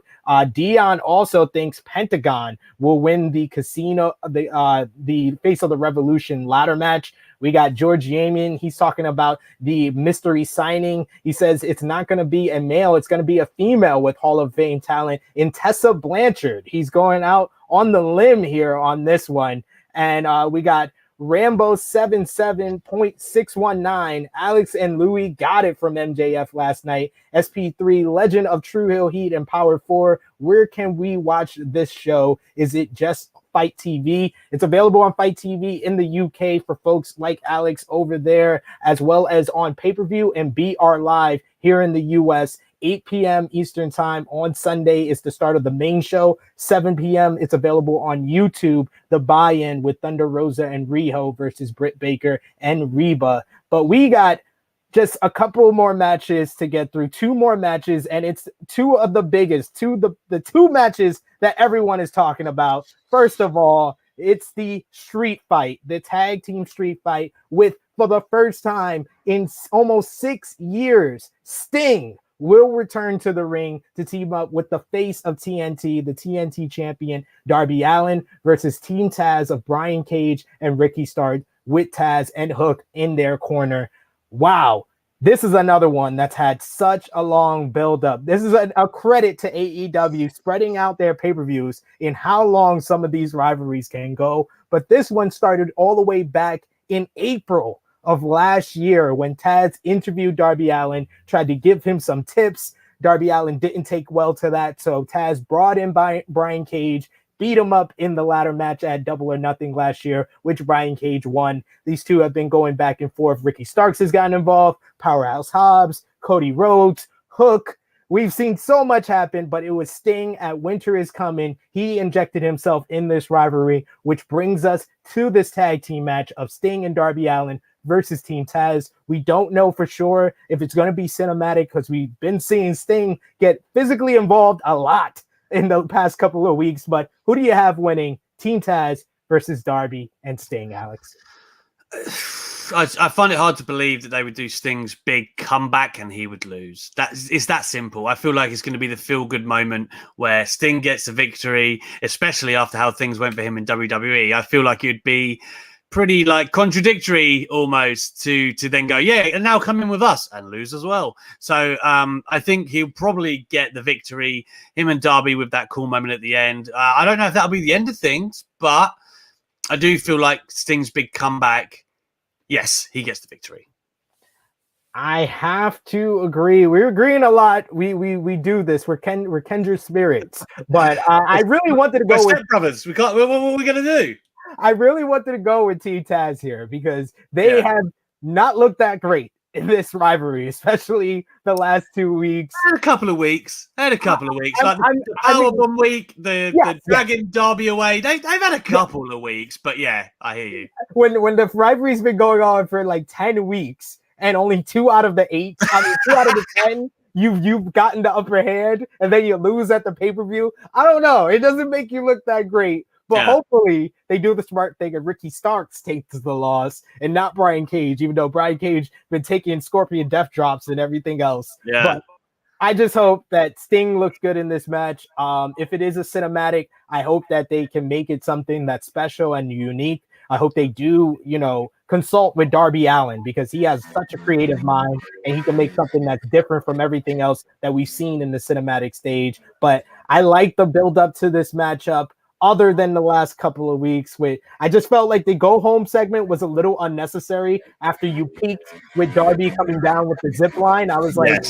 Dion also thinks Pentagon will win the the Face of the Revolution ladder match. We got George Yaman. He's talking about the mystery signing. He says it's not going to be a male. It's going to be a female with Hall of Fame talent in Tessa Blanchard. He's going out on the limb here on this one. And we got Rambo 77.619. Alex and Louis got it from MJF last night. SP3, Legend of True Hill Heat and Power 4. Where can we watch this show? Is it just Fight TV? It's available on Fight TV in the UK for folks like Alex over there, as well as on pay-per-view and BR Live here in the US. 8 p.m. Eastern time on Sunday is the start of the main show. 7 p.m. it's available on YouTube. The buy-in with Thunder Rosa and Riho versus Britt Baker and Reba. But we got just a couple more matches to get through. 2 more matches, and it's 2 of the biggest, the 2 matches that everyone is talking about. First of all, it's the street fight, the tag team street fight with, for the first time in almost 6 years, Sting will return to the ring to team up with the face of TNT, the TNT champion, Darby Allin, versus Team Taz of Brian Cage and Ricky Starks with Taz and Hook in their corner. Wow. This is another one that's had such a long build-up. This is a credit to AEW spreading out their pay-per-views in how long some of these rivalries can go. But this one started all the way back in April of last year when Taz interviewed Darby Allin, tried to give him some tips. Darby Allin didn't take well to that, so Taz brought in Brian Cage, beat him up in the ladder match at Double or Nothing last year, which Brian Cage won. These two have been going back and forth. Ricky Starks has gotten involved, Powerhouse Hobbs, Cody Rhodes, Hook. We've seen so much happen, but it was Sting at Winter is Coming. He injected himself in this rivalry, which brings us to this tag team match of Sting and Darby Allin versus Team Taz. We don't know for sure if it's going to be cinematic because we've been seeing Sting get physically involved a lot in the past couple of weeks. But who do you have winning? Team Taz versus Darby and Sting, Alex?
I find it hard to believe that they would do Sting's big comeback and he would lose. It's that simple. I feel like it's going to be the feel-good moment where Sting gets a victory, especially after how things went for him in WWE. I feel like it would be pretty like contradictory almost to then go, yeah, and now come in with us and lose as well. So I think he'll probably get the victory, him and Darby with that cool moment at the end. I don't know if that'll be the end of things, but I do feel like Sting's big comeback, yes, he gets the victory.
I have to agree. We're agreeing a lot. We do this. We're kindred spirits. But I really wanted to go with
brothers. What are we gonna do?
I really wanted to go with Team Taz here because they have not looked that great in this rivalry, especially the last 2 weeks.
Had a couple of weeks. Like the Powerbomb week, the dragging Darby away. They've had a couple of weeks, but yeah, I hear you.
When the rivalry's been going on for like 10 weeks and only 2 out of the 8, 2 out of the 10, you've gotten the upper hand and then you lose at the pay-per-view. I don't know. It doesn't make you look that great. But hopefully they do the smart thing and Ricky Starks takes the loss and not Brian Cage, even though Brian Cage been taking Scorpion death drops and everything else. Yeah. But I just hope that Sting looks good in this match. If it is a cinematic, I hope that they can make it something that's special and unique. I hope they do, consult with Darby Allin because he has such a creative mind and he can make something that's different from everything else that we've seen in the cinematic stage. But I like the build up to this matchup. Other than the last couple of weeks, I just felt like the go home segment was a little unnecessary after you peaked with Darby coming down with the zip line. I was like,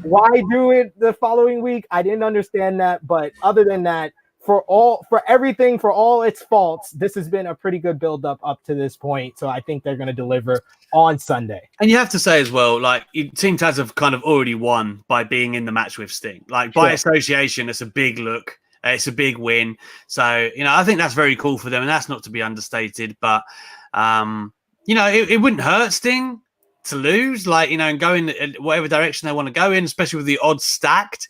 Why do it the following week? I didn't understand that. But other than that, for everything, for all its faults, this has been a pretty good build up to this point. So I think they're going to deliver on Sunday.
And you have to say as well, like, Team Taz have kind of already won by being in the match with Sting. Like, by association, it's a big look. It's a big win. So, I think that's very cool for them, and that's not to be understated. But, it wouldn't hurt Sting to lose, and go in whatever direction they want to go in, especially with the odds stacked.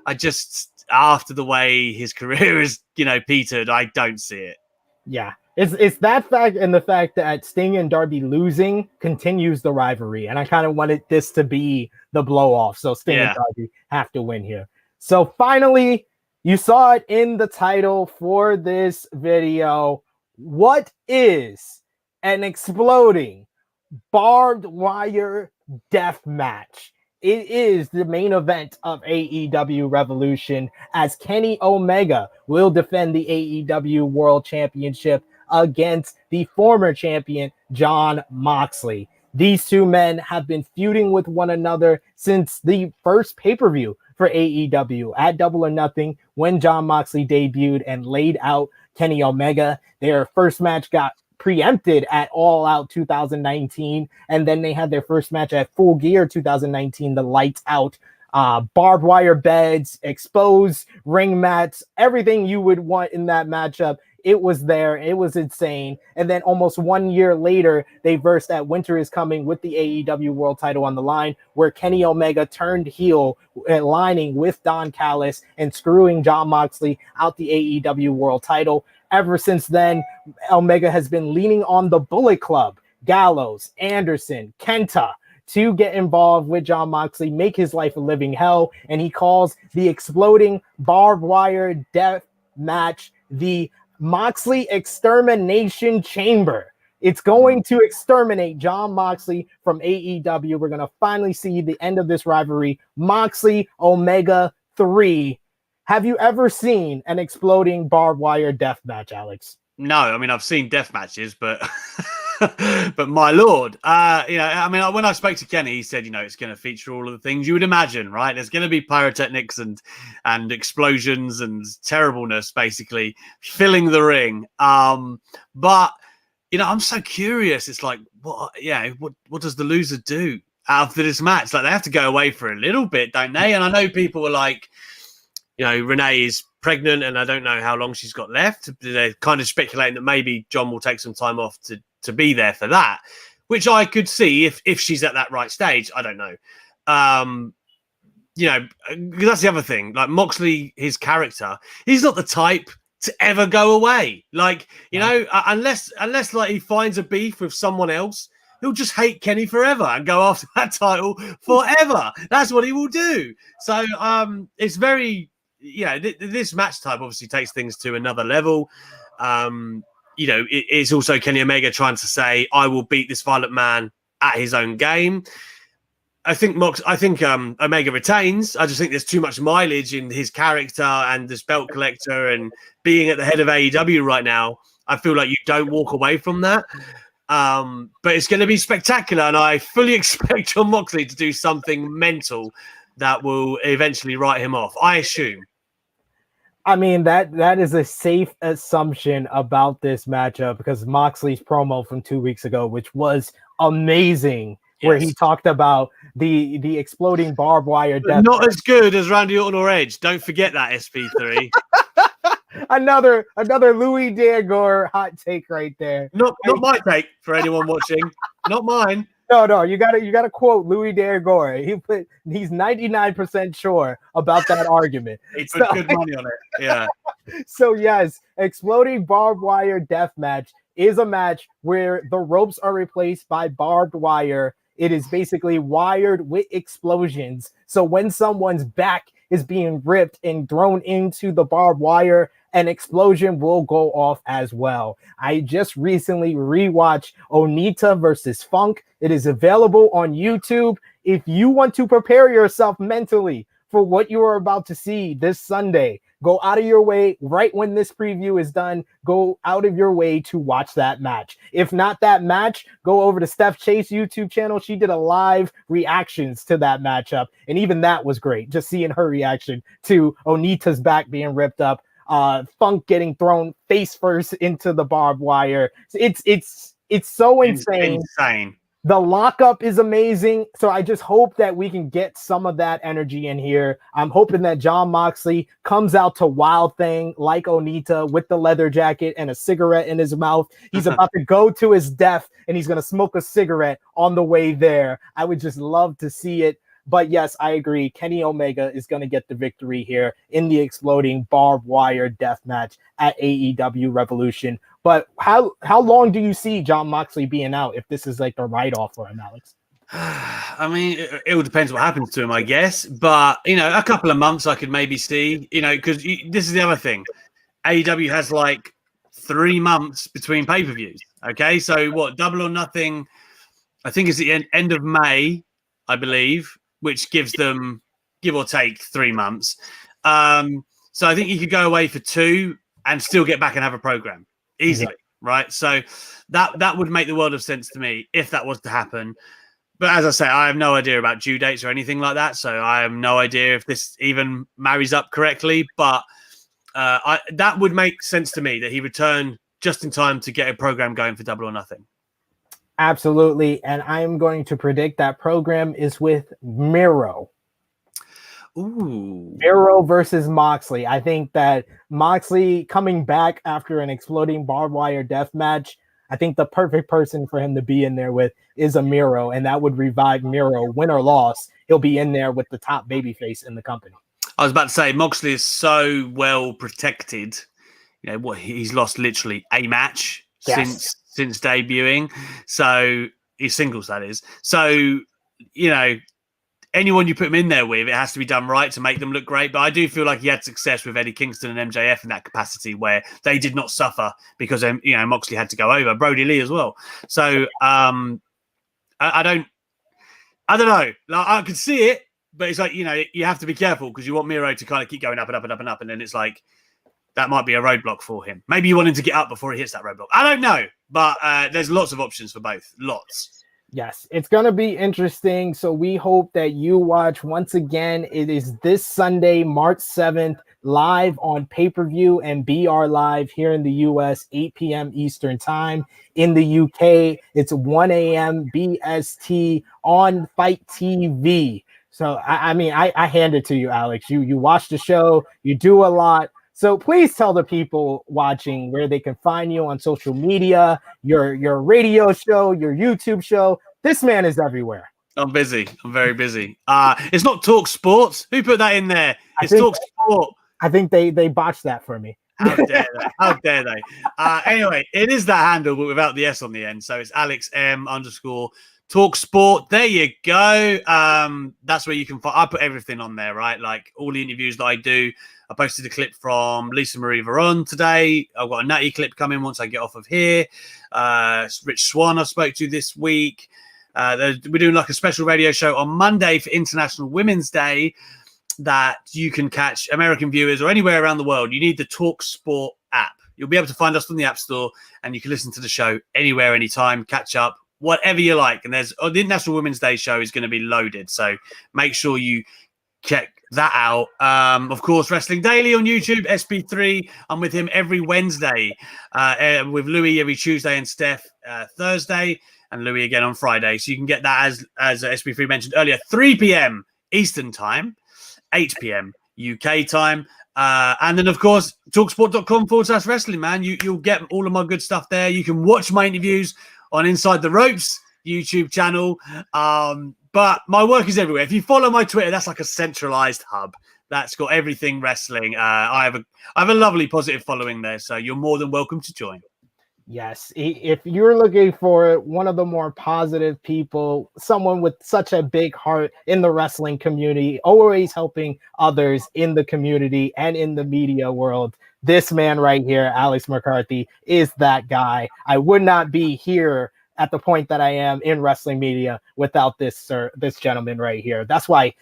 I just, after the way his career is, petered, I don't see it.
Yeah. It's that fact, and the fact that Sting and Darby losing continues the rivalry. And I kind of wanted this to be the blow off. So Sting and Darby have to win here. So finally, you saw it in the title for this video. What is an exploding barbed wire death match? It is the main event of AEW Revolution, as Kenny Omega will defend the AEW World Championship against the former champion, Jon Moxley. These two men have been feuding with one another since the first pay-per-view for AEW at Double or Nothing, when Jon Moxley debuted and laid out Kenny Omega. Their first match got preempted at All Out 2019, and then they had their first match at Full Gear 2019, the Lights Out. Barbed wire beds, exposed ring mats, everything you would want in that matchup. It was there. It was insane. And then almost 1 year later, they versed at Winter is Coming with the AEW World title on the line, where Kenny Omega turned heel, aligning with Don Callis and screwing Jon Moxley out the AEW World title. Ever since then, Omega has been leaning on the Bullet Club, Gallows, Anderson, Kenta, to get involved with Jon Moxley, make his life a living hell, and he calls the exploding barbed wire death match the Moxley Extermination Chamber. It's going to exterminate Jon Moxley from AEW. We're going to finally see the end of this rivalry. Moxley Omega 3. Have you ever seen an exploding barbed wire death match, Alex?
No, I mean, I've seen death matches, but but my lord, when I spoke to Kenny, he said, it's going to feature all of the things you would imagine, right? There's going to be pyrotechnics and explosions and terribleness, basically filling the ring. But I'm so curious. It's like, what does the loser do after this match? Like, they have to go away for a little bit, don't they? And I know people were like, Renee is pregnant and I don't know how long she's got left. They're kind of speculating that maybe John will take some time off to be there for that, which I could see if she's at that right stage. I don't know. Because that's the other thing. Like, Moxley, his character, he's not the type to ever go away. Like, unless like he finds a beef with someone else, he'll just hate Kenny forever and go after that title forever. That's what he will do. So it's very, this match type obviously takes things to another level. It's also Kenny Omega trying to say, I will beat this violent man at his own game. I think Omega retains. I just think there's too much mileage in his character and this belt collector and being at the head of AEW right now. I feel like you don't walk away from that. But it's going to be spectacular, and I fully expect Jon Moxley to do something mental that will eventually write him off, I assume.
I mean, that is a safe assumption about this matchup, because Moxley's promo from 2 weeks ago, which was amazing, where he talked about the exploding barbed wire death.
Not as good as Randy Orton or Edge. Don't forget that, SP3.
Another Louis D'Agore hot take right there.
Not my take for anyone watching. Not mine.
No, you gotta quote Louis D'Agore. He's 99% sure about that argument.
He put good money on it. Yeah.
So yes, exploding barbed wire death match is a match where the ropes are replaced by barbed wire. It is basically wired with explosions. So when someone's back is being ripped and thrown into the barbed wire, an explosion will go off as well. I just recently rewatched Onita versus Funk. It is available on YouTube. If you want to prepare yourself mentally for what you are about to see this Sunday, Go out of your way right when this preview is done. Go out of your way to watch that match. If not that match, go over to Steph Chase YouTube channel. She did a live reactions to that matchup, and even that was great. Just seeing her reaction to Onita's back being ripped up, Funk getting thrown face first into the barbed wire. It's so insane. The lockup is amazing. So I just hope that we can get some of that energy in here. I'm hoping that Jon Moxley comes out to Wild Thing like Onita with the leather jacket and a cigarette in his mouth. He's about to go to his death and he's going to smoke a cigarette on the way there. I would just love to see it. But yes, I agree. Kenny Omega is going to get the victory here in the exploding barbed wire death match at AEW Revolution. But how long do you see Jon Moxley being out if this is like the write-off for him, Alex?
I mean, it all depends what happens to him, I guess. But, a couple of months I could maybe see, because this is the other thing. AEW has like 3 months between pay-per-views. Okay, so what, Double or Nothing, I think it's the end of May, I believe, which gives them, give or take, 3 months. So I think you could go away for 2 and still get back and have a program easily, right? So that would make the world of sense to me if that was to happen. But as I say, I have no idea about due dates or anything like that. So I have no idea if this even marries up correctly. But that would make sense to me that he returned just in time to get a program going for Double or Nothing.
Absolutely. And I'm going to predict that program is with Miro.
Ooh.
Miro versus Moxley. I think that Moxley coming back after an exploding barbed wire death match, I think the perfect person for him to be in there with is a Miro, and that would revive Miro. Win or loss, he'll be in there with the top babyface in the company.
I was about to say, Moxley is so well protected. He's lost literally a match since debuting. So his singles, that is. So, anyone you put him in there with, it has to be done right to make them look great. But I do feel like he had success with Eddie Kingston and MJF in that capacity where they did not suffer because, Moxley had to go over. Brody Lee as well. So I don't know. Like, I could see it, but it's like, you have to be careful because you want Miro to kind of keep going up and up and up and up. And then it's like, that might be a roadblock for him. Maybe you want him to get up before he hits that roadblock. I don't know. But there's lots of options for both. Lots.
Yes, it's going to be interesting. So we hope that you watch. Once again, it is this Sunday, March 7th, live on pay-per-view and BR Live here in the U.S., 8 p.m. Eastern Time. In the U.K., it's 1 a.m. BST on Fight TV. So, I hand it to you, Alex. You watch the show. You do a lot. So please tell the people watching where they can find you on social media, your radio show, your YouTube show. This man is everywhere.
I'm busy. I'm very busy. It's not Talk Sports. Who put that in there? It's Talk Sport.
I think they botched that for me.
How dare they? How dare they? Anyway, it is that handle, but without the S on the end. So it's AlexM_TalkSport. There you go. That's where you can find. I put everything on there, right? Like all the interviews that I do. I posted a clip from Lisa Marie Varon today. I've got a Natty clip coming once I get off of here. Rich Swan I spoke to this week. We're doing like a special radio show on Monday for International Women's Day that you can catch American viewers or anywhere around the world. You need the TalkSport app. You'll be able to find us on the App Store and you can listen to the show anywhere, anytime, catch up, whatever you like. And the International Women's Day show is going to be loaded. So make sure you check that out. Of course, Wrestling Daily on YouTube, SP3. I'm with him every Wednesday, with Louis every Tuesday and Steph Thursday, and Louis again on Friday. So you can get that as SP3 mentioned earlier, 3 p.m. Eastern time, 8 p.m. UK time. And then, of course, talksport.com/wrestling, man. You'll get all of my good stuff there. You can watch my interviews on Inside the Ropes YouTube channel. But my work is everywhere. If you follow my Twitter, that's like a centralized hub. That's got everything wrestling. I have a lovely positive following there, so you're more than welcome to join.
Yes, if you're looking for one of the more positive people, someone with such a big heart in the wrestling community, always helping others in the community and in the media world, this man right here, Alex McCarthy, is that guy. I would not be here at the point that I am in wrestling media without this gentleman right here. That's why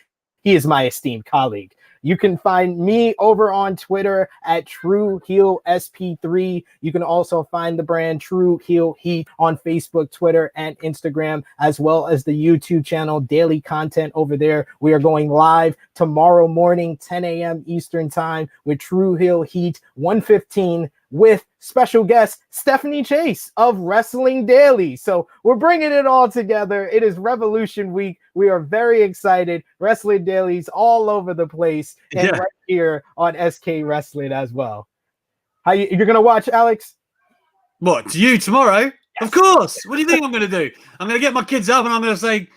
he is my esteemed colleague. You can find me over on Twitter at TrueHeelSP3. You can also find the brand True Heel Heat on Facebook, Twitter, and Instagram, as well as the YouTube channel. Daily content over there. We are going live tomorrow morning, 10 a.m. Eastern time with True Heel Heat 115 with special guest Stephanie Chase of Wrestling Daily. So we're bringing it all together. It is Revolution Week. We are very excited. Wrestling Daily's all over the place and right here on SK Wrestling as well. You're gonna watch, Alex?
What, to you tomorrow? Yes. Of course. What do you think I'm gonna do? I'm gonna get my kids up and I'm gonna say,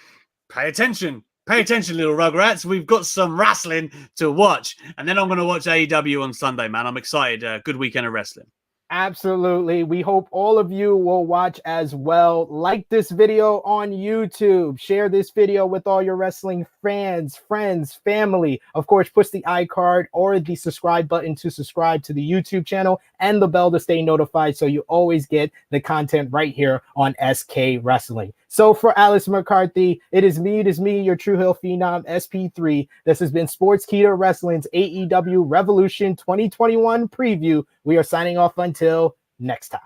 pay attention. Pay attention, little rugrats. We've got some wrestling to watch. And then I'm going to watch AEW on Sunday, man. I'm excited. Good weekend of wrestling.
Absolutely. We hope all of you will watch as well. Like this video on YouTube. Share this video with all your wrestling fans, friends, family. Of course, push the iCard or the subscribe button to subscribe to the YouTube channel and the bell to stay notified so you always get the content right here on SK Wrestling. So for Alex McCarthy, it is me, your True Heel Phenom, SP3. This has been Sportskeeda Wrestling's AEW Revolution 2021 preview. We are signing off until next time.